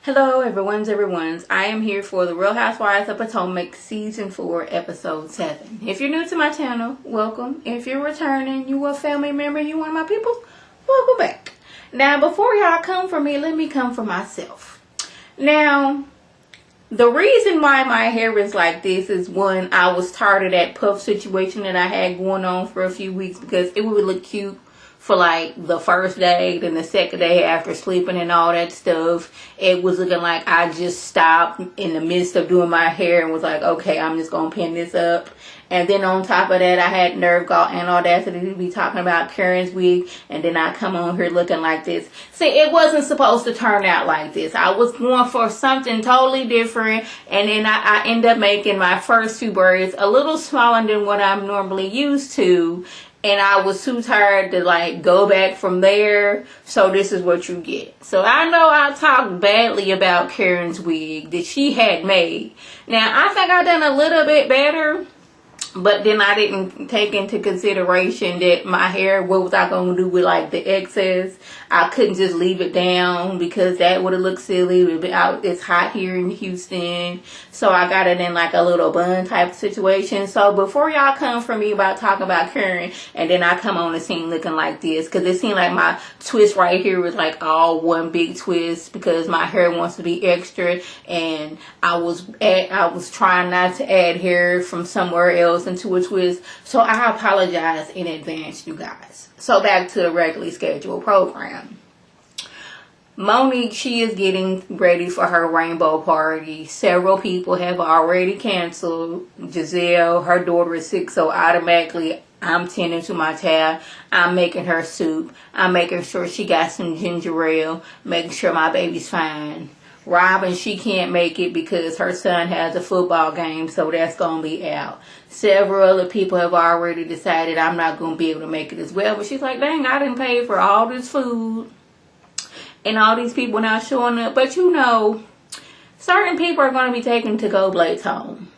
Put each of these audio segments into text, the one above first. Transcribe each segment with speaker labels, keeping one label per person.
Speaker 1: Hello, everyone's. I am here for the Real Housewives of Potomac Season 4, Episode 7. If you're new to my channel, welcome. If you're returning, you a family member, you one of my people, welcome back. Now, before y'all come for me, let me come for myself. Now, the reason why my hair is like this is one, I was tired of that puff situation that I had going on for a few weeks because it would look cute for like the first day, then the second day after sleeping and all that stuff, it was looking like I just stopped in the midst of doing my hair and was like, okay, I'm just gonna pin this up. And then on top of that, I had nerve gall and audacity to be talking about Karen's wig, and then I come on here looking like this. See, it wasn't supposed to turn out like this. I was going for something totally different, and then I end up making my first two braids a little smaller than what I'm normally used to. And I was too tired to like go back from there. So this is what you get. So I know I talked badly about Karen's wig that she had made. Now I think I done a little bit better. But then I didn't take into consideration that my hair, what was I going to do with like the excess? I couldn't just leave it down because that would have looked silly. It's hot here in Houston. So I got it in like a little bun type of situation. So before y'all come for me about talking about Karen and then I come on the scene looking like this, because it seemed like my twist right here was like all one big twist because my hair wants to be extra, and I was trying not to add hair from somewhere else into a twist. So I apologize in advance, you guys. So back to the regularly scheduled program. Monique, she is getting ready for her rainbow party. Several people have already canceled. Giselle, her daughter is sick, so automatically I'm tending to my child. I'm making her soup. I'm making sure she got some ginger ale. Making sure my baby's fine. Robin, she can't make it because her son has a football game, so that's going to be out. Several other people have already decided I'm not going to be able to make it as well. But she's like, dang, I didn't pay for all this food and all these people not showing up. But you know, certain people are going to be taking to-go plates home.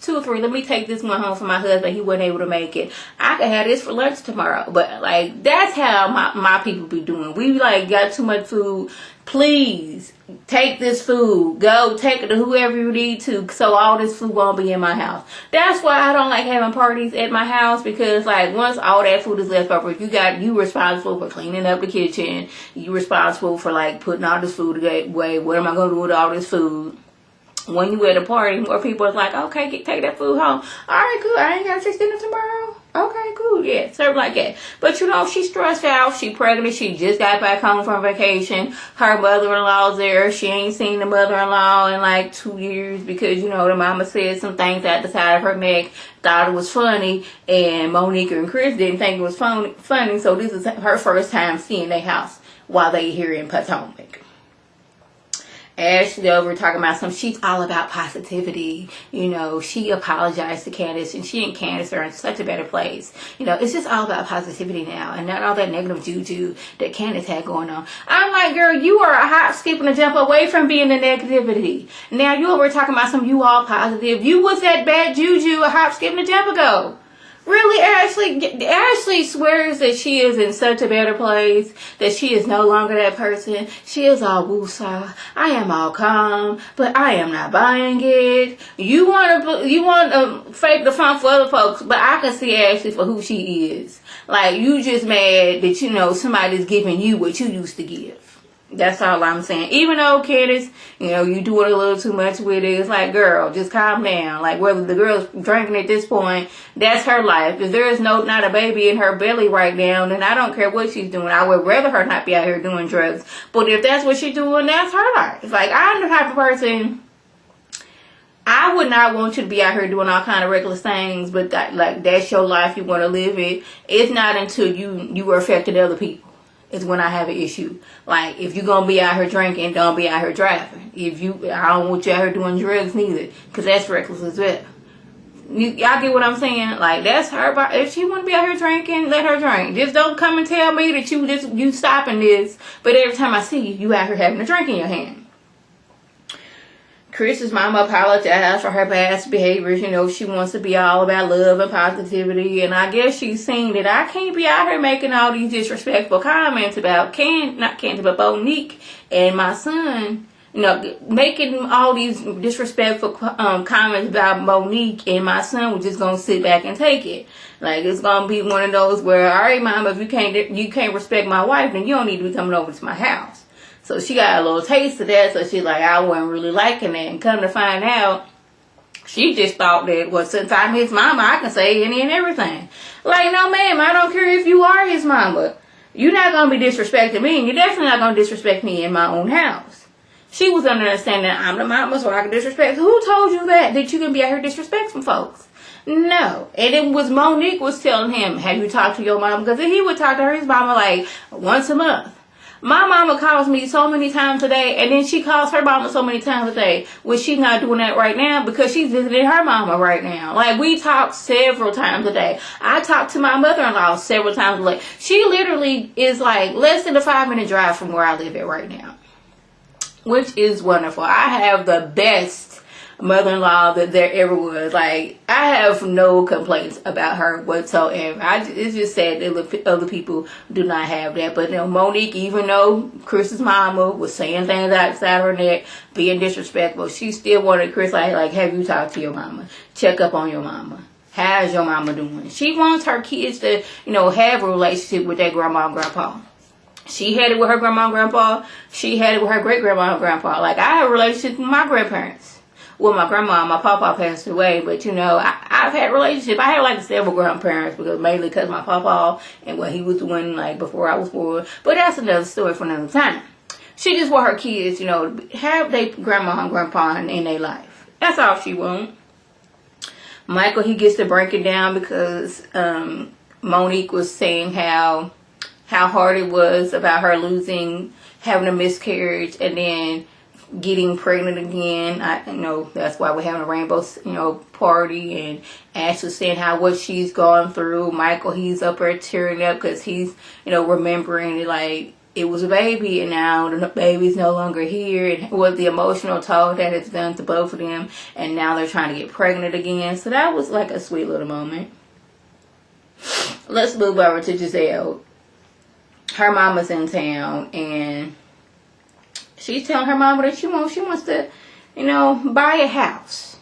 Speaker 1: 2 or 3, let me take this one home for my husband. He wasn't able to make it. I could have this for lunch tomorrow. But like, that's how my people be doing. We like got too much food. Please take this food. Go take it to whoever you need to, so all this food won't be in my house. That's why I don't like having parties at my house, because like once all that food is left over, you responsible for cleaning up the kitchen. You responsible for like putting all this food away. What am I gonna do with all this food? When you at a party, more people is like, okay, take that food home. All right, good. I ain't got to fix dinner tomorrow. Okay, cool. Yeah, serve like that. But you know, she's stressed out. She pregnant. She just got back home from vacation. Her mother-in-law's there. She ain't seen the mother-in-law in like 2 years because, you know, the mama said some things at the side of her neck. Thought it was funny. And Monique and Chris didn't think it was funny. So this is her first time seeing their house while they here in Potomac. Ashley over talking about she's all about positivity. You know, she apologized to Candace and she and Candace are in such a better place. You know, it's just all about positivity now and not all that negative juju that Candace had going on. I'm like, girl, you are a hop, skip, and a jump away from being the negativity. Now you over talking about you all positive. You was that bad juju a hop, skip, and a jump ago. Really, Ashley? Ashley swears that she is in such a better place, that she is no longer that person. She is all woosah. I am all calm, but I am not buying it. You want to fake the fun for other folks, but I can see Ashley for who she is. Like, you just mad that, you know, somebody's giving you what you used to give. That's all I'm saying. Even though Candace, you know, you doing a little too much with it. It's like, girl, just calm down. Like, whether the girl's drinking at this point, that's her life. If there is not a baby in her belly right now, then I don't care what she's doing. I would rather her not be out here doing drugs. But if that's what she's doing, that's her life. It's like, I'm the type of person, I would not want you to be out here doing all kind of reckless things, but that's your life. You want to live it. It's not until you are affecting other people is when I have an issue. Like, if you're going to be out here drinking, don't be out here driving. I don't want you out here doing drugs neither, because that's reckless as well. Y'all get what I'm saying? Like, that's her. If she want to be out here drinking, let her drink. Just don't come and tell me that you stopping this, but every time I see you out here having a drink in your hand. Chris's mama apologized for her past behaviors. You know, she wants to be all about love and positivity. And I guess she's seen that I can't be out here making all these disrespectful comments about Monique and my son making all these disrespectful comments about Monique, and my son was just gonna sit back and take it. Like, it's gonna be one of those where, all right, mom, if you can't respect my wife, then you don't need to be coming over to my house. So she got a little taste of that. So she's like, I wasn't really liking that. And come to find out, she just thought that, well, since I'm his mama, I can say any and everything. Like, no, ma'am, I don't care if you are his mama. You're not gonna be disrespecting me, and you're definitely not gonna disrespect me in my own house. She was under the understanding that I'm the mama, so I can disrespect. Who told you that you can be out here disrespecting folks? No. And it was Monique was telling him, have you talked to your mom? Because he would talk to his mama like once a month. My mama calls me so many times a day, and then she calls her mama so many times a day. Well, she's not doing that right now because she's visiting her mama right now. Like, we talk several times a day. I talk to my mother-in-law several times a day. She literally is like less than a 5-minute drive from where I live at right now, which is wonderful. I have the best mother-in-law that there ever was. Like, I have no complaints about her whatsoever. It's just sad that other people do not have that. But Monique, even though Chris's mama was saying things outside her neck, being disrespectful, she still wanted Chris like, have you talked to your mama? Check up on your mama. How's your mama doing? She wants her kids to, have a relationship with their grandma and grandpa. She had it with her grandma and grandpa. She had it with her great-grandma and grandpa. Like, I have a relationship with my grandparents. Well, my grandma and my papa passed away, but I've had relationship. I had like several grandparents, mainly because my papa and what he was doing like before I was born. But that's another story for another time. She just want her kids, have their grandma and grandpa in their life. That's all she wants. Michael, he gets to break it down because Monique was saying how hard it was about her having a miscarriage, and then getting pregnant again. That's why we're having a rainbow, party, and Ashley saying what she's gone through. Michael, he's up there tearing up because he's, remembering it like it was a baby, and now the baby's no longer here, and what the emotional toll that it's done to both of them, and now they're trying to get pregnant again. So that was like a sweet little moment. Let's move over to Giselle. Her mama's in town, and she's telling her mama that she wants to, buy a house.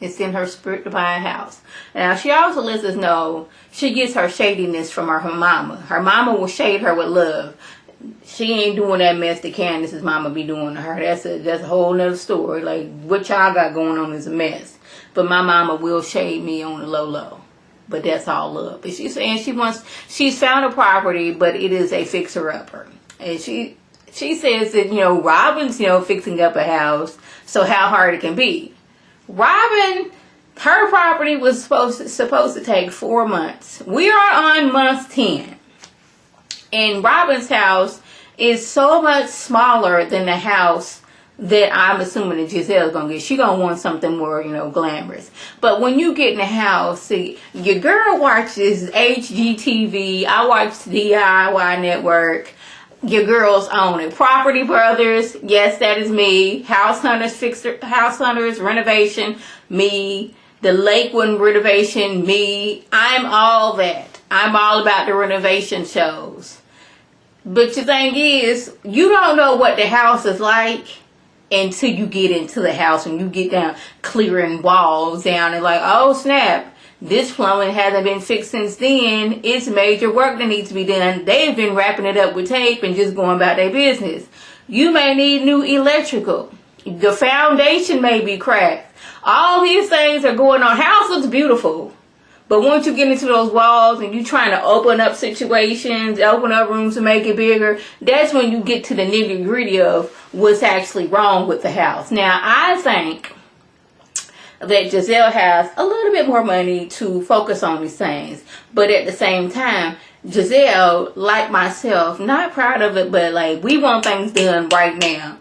Speaker 1: It's in her spirit to buy a house. Now, she also lets us know she gets her shadiness from her mama. Her mama will shade her with love. She ain't doing that mess that Candace's mama be doing to her. That's a whole nother story. Like, what y'all got going on is a mess. But my mama will shade me on the low. But that's all love. But she's saying she's found a property, but it is a fixer-upper. And she says that, Robin's, fixing up a house, so how hard it can be. Robin, her property was supposed to take 4 months. We are on month 10. And Robin's house is so much smaller than the house that I'm assuming that Giselle's going to get. She's going to want something more, glamorous. But when you get in the house, see, your girl watches HGTV. I watch DIY Network. Your girls own it. Property Brothers, yes, that is me. House Hunters, renovation, me. The Lakewood renovation, me. I'm all that. I'm all about the renovation shows. But the thing is, you don't know what the house is like until you get into the house and you get down clearing walls down and like, oh snap. This plumbing hasn't been fixed since then. It's major work that needs to be done. They've been wrapping it up with tape and just going about their business. You may need new electrical. The foundation may be cracked. All these things are going on. House looks beautiful. But once you get into those walls and you're trying to open up situations, open up rooms to make it bigger, that's when you get to the nitty gritty of what's actually wrong with the house. Now, I think that Giselle has a little bit more money to focus on these things. But at the same time, Giselle, like myself, not proud of it, but like, we want things done right now.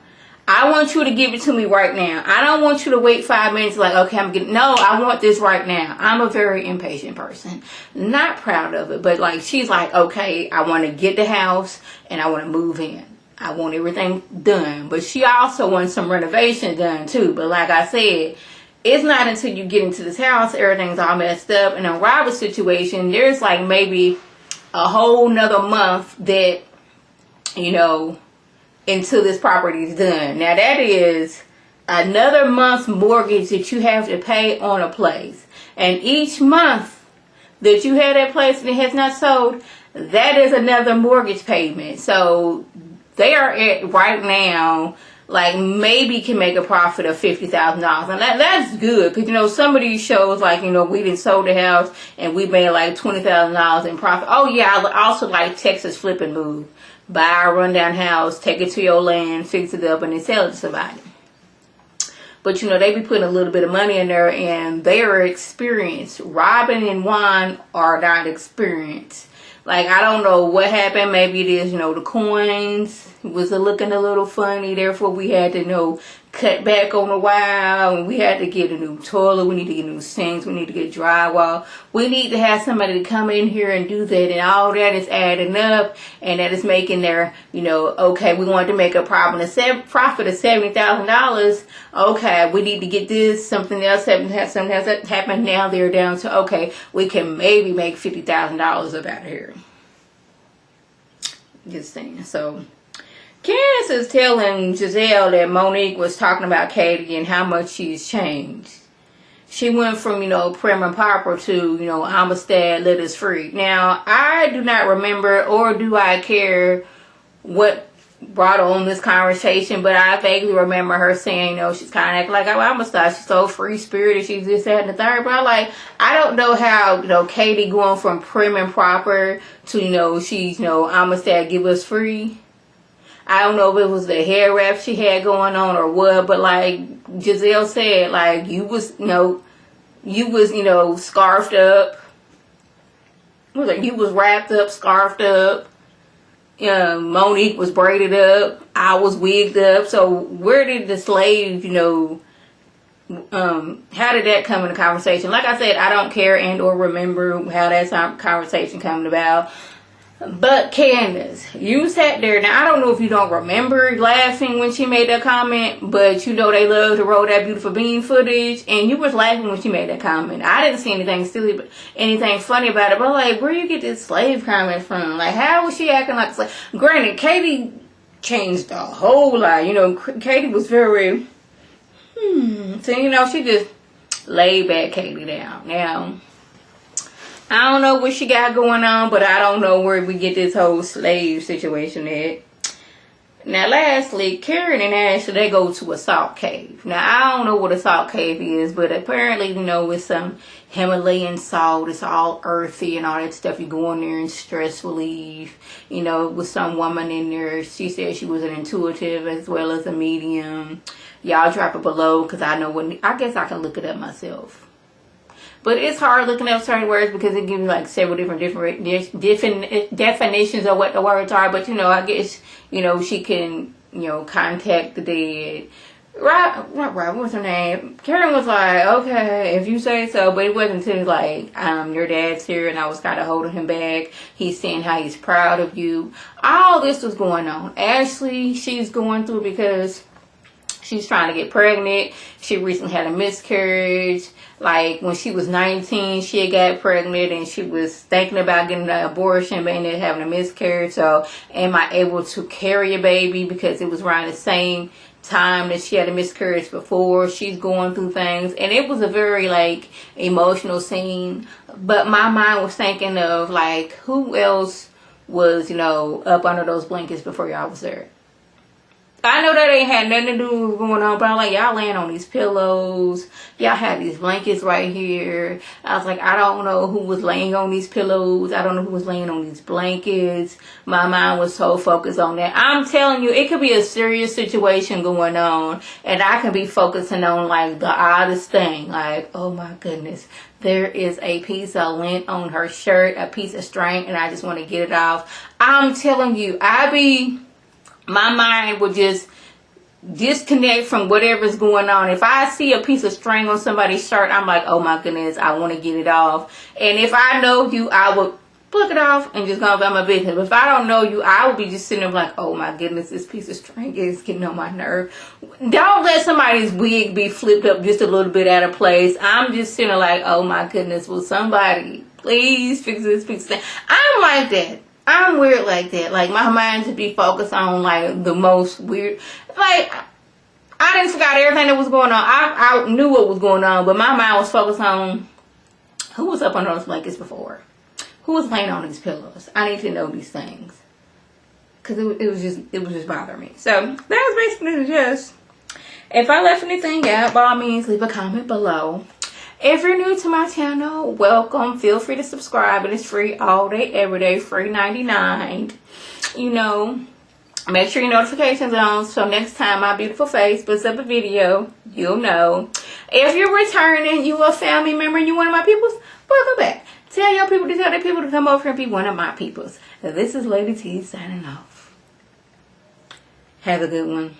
Speaker 1: I want you to give it to me right now. I don't want you to wait 5 minutes like, okay, no, I want this right now. I'm a very impatient person. Not proud of it, but like, she's like, okay, I want to get the house and I want to move in. I want everything done. But she also wants some renovation done too. But like I said, it's not until you get into this house, everything's all messed up. And in Robert's situation, there's like maybe a whole nother month that, until this property is done. Now that is another month's mortgage that you have to pay on a place. And each month that you have that place and it has not sold, that is another mortgage payment. So they are at right now, like, maybe can make a profit of $50,000. And that's good, because, you know, some of these shows, like, you know, we done sold the house and we made like $20,000 in profit. Oh yeah, I also like Texas flip and move. Buy a rundown house, take it to your land, fix it up, and then sell it to somebody. But, you know, they be putting a little bit of money in there, and they are experienced. Robin and Juan are not experienced. Like, I don't know what happened. Maybe it is, you know, the coins was looking a little funny. Therefore, we had to, you know, cut back on a while. And we had to get a new toilet. We need to get new sinks. We need to get drywall. We need to have somebody to come in here and do that. And all that is adding up. And that is making their, you know, okay, we want to make a profit of $70,000. Okay, we need to get this. Something else happened. Now they're down to, okay, we can maybe make $50,000 about here. Just saying. So Candace is telling Giselle that Monique was talking about Katie and how much she's changed. She went from, you know, prim and proper to, you know, Amistad, let us free. Now, I do not remember, or do I care, what brought on this conversation, but I vaguely remember her saying, you know, she's kind of acting like, oh, Amistad, she's so free-spirited, she's this, that, and the third. But I don't know how, you know, Katie going from prim and proper to, you know, she's, you know, Amistad, give us free. I don't know if it was the hair wrap she had going on or what, but like Giselle said, like, you was, you know, scarfed up. You was wrapped up, scarfed up. Monique was braided up. I was wigged up. So where did the slave, you know, how did that come in the conversation? Like I said, I don't care and or remember how that conversation coming about. But Candace, you sat there. Now, I don't know if you don't remember laughing when she made that comment, but you know they love to roll that beautiful bean footage, and you was laughing when she made that comment. I didn't see anything silly, but anything funny about it. But like, where you get this slave comment from? Like, how was she acting like a slave? Granted, Katie changed a whole lot. You know, Katie was very, so, you know, she just laid back Katie down. Now, I don't know what she got going on, but I don't know where we get this whole slave situation at. Now, lastly, Karen and Ashley, they go to a salt cave. Now, I don't know what a salt cave is, but apparently, you know, it's some Himalayan salt. It's all earthy and all that stuff. You go in there and stress relief. You know, with some woman in there, she said she was an intuitive as well as a medium. Y'all drop it below, because I know I guess I can look it up myself. But it's hard looking up certain words because it gives you like several different definitions of what the words are. But, you know, I guess, you know, she can, you know, contact the dead. Not Rob, what's her name? Karen was like, okay, if you say so. But it wasn't until like, your dad's here, and I was kind of holding him back. He's saying how he's proud of you. All this was going on. Ashley, she's going through because she's trying to get pregnant. She recently had a miscarriage. Like, when she was 19, she had got pregnant, and she was thinking about getting an abortion, but ended up having a miscarriage. So, am I able to carry a baby? Because it was around the same time that she had a miscarriage before. She's going through things. And it was a very, like, emotional scene. But my mind was thinking of, like, who else was, you know, up under those blankets before y'all was there? I know that ain't had nothing to do with what's going on, but I'm like, y'all laying on these pillows. Y'all had these blankets right here. I was like, I don't know who was laying on these pillows. I don't know who was laying on these blankets. My mind was so focused on that. I'm telling you, it could be a serious situation going on, and I can be focusing on, like, the oddest thing. Like, oh my goodness, there is a piece of lint on her shirt, a piece of string, and I just want to get it off. I'm telling you, my mind would just disconnect from whatever's going on. If I see a piece of string on somebody's shirt, I'm like, oh my goodness, I want to get it off. And if I know you, I would pluck it off and just go about my business. But if I don't know you, I would be just sitting there like, oh my goodness, this piece of string is getting on my nerve. Don't let somebody's wig be flipped up just a little bit out of place. I'm just sitting there like, oh my goodness, will somebody please fix this piece of string? I'm like that. I'm weird like that. Like, my mind to be focused on, like, the most weird. Like, I didn't forget everything that was going on. I knew what was going on, but my mind was focused on who was up under those blankets before. Who was laying on these pillows. I need to know these things. Because it was just bothering me. So, that was basically the gist. If I left anything out, by all means, leave a comment below. If you're new to my channel, welcome. Feel free to subscribe. It is free all day, every day. Free 99. You know, make sure your notifications are on. So next time my beautiful face puts up a video, you'll know. If you're returning, you a family member, and you one of my peoples, welcome back. Tell your people to tell their people to come over here and be one of my peoples. This is Lady T signing off. Have a good one.